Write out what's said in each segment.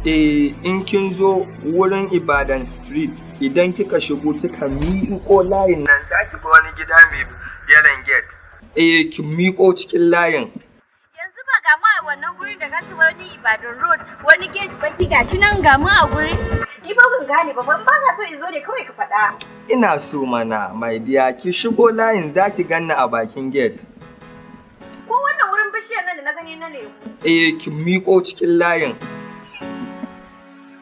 In kin zo wurin Ibadan Street idan kika shigo kika miƙo layin nan za ki ga wani gida mai yellow gate. Ki miƙo cikin layin. Yanzu ba ga mu a wannan guri da kasu wani Ibadan Road wani gate baki gaci nan ga mu a guri. Ni ba ban gane ba ban ba so in zo ne kawai ka faɗa. Ina so mana my dear ki shigo layin za ki ganna a bakin gate. Ko wannan wurin bishiyar nan da na gani na ne? Ki miƙo cikin layin.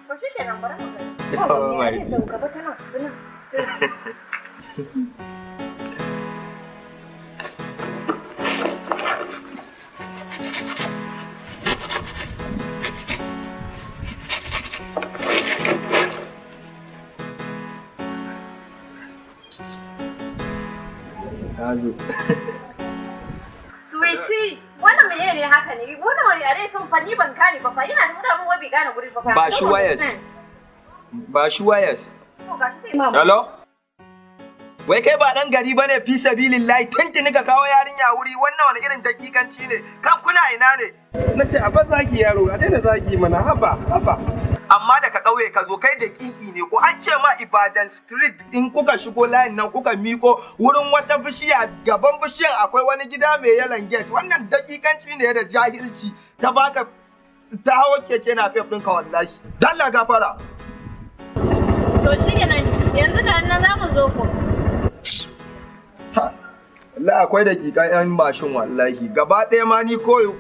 Ba shi kenan bari mu gani. Oh my dear. Gaba ta nan. Sweetie, wannan meye ne haka ne? Wannan wani are sun fa ni ban gane ba fa ina nuna mun wai bai gane guri ba fa. Ba shi wayas. Ba shi wayas. To gashi sai mama. Hello? Wai kai ba dan gari bane fi sabilillahi tuntuni ka kawo yarinya wuri wannan wani irin dakikanci ne kan kuna ina ne? Nace a bar zagi yaro a daina zagi mana haba. Amma da ka ƙauye ka zo kai da kiki ne ko an ce ma Ibadan Street in kuka shigo layin nan kuka miko wurin wata bishiya gaban bishiyar akwai wani gida mai yalan gate wannan dakikanci ne da jahilci ta baka ta hawo keke na fef ɗinka wallahi dalla gafara. To shi kenan yanzu ga nan za mu zo ko. Wallahi akwai dakikan yan mashin wallahi gaba ɗaya ma ni koyo.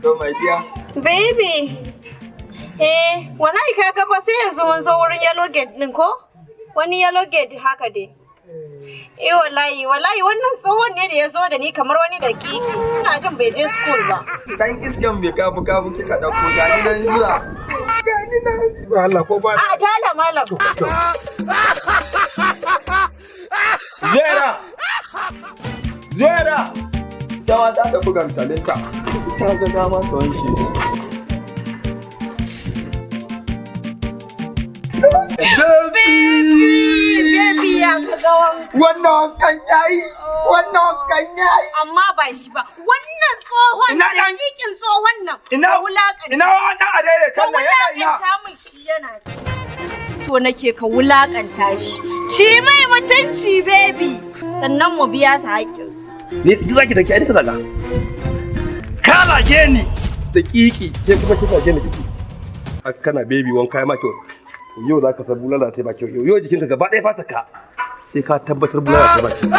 So my dear. Baby. Wallahi ka ga fa sai yanzu mun zo wurin yellow gate din ko? Wani yellow gate haka dai. Wallahi wannan tsohon ne da ya zo da ni kamar wani dakiki. Ina jin bai je school ba. Dan iskan bai kafu kika dauko gani nan zuwa. Gani nan. Allah ko ba. A dala malam. Zera. Dama ta da bugan talinta. Ta ga dama ta wanke. Baby ya ga wannan kan yayi. Amma ba shi ba. Wannan tsohon da kikin tsohon nan. Ina wannan a daidai kan nan yana ina. Wulakanta min shi yana. So nake ka wulakanta shi. Shi mai mutunci baby. Sannan mu biya ta haƙƙin. Ni duk zaki da ke ta zaga. Ka zage ni da kiki sai kuma ki zage ni kiki. Kana baby wanka ma kyau. Yau za ka san bulala ta ba kyau. Yau jikinka gaba ɗaya fata ka. Sai ka tabbatar bulala ta ba kyau.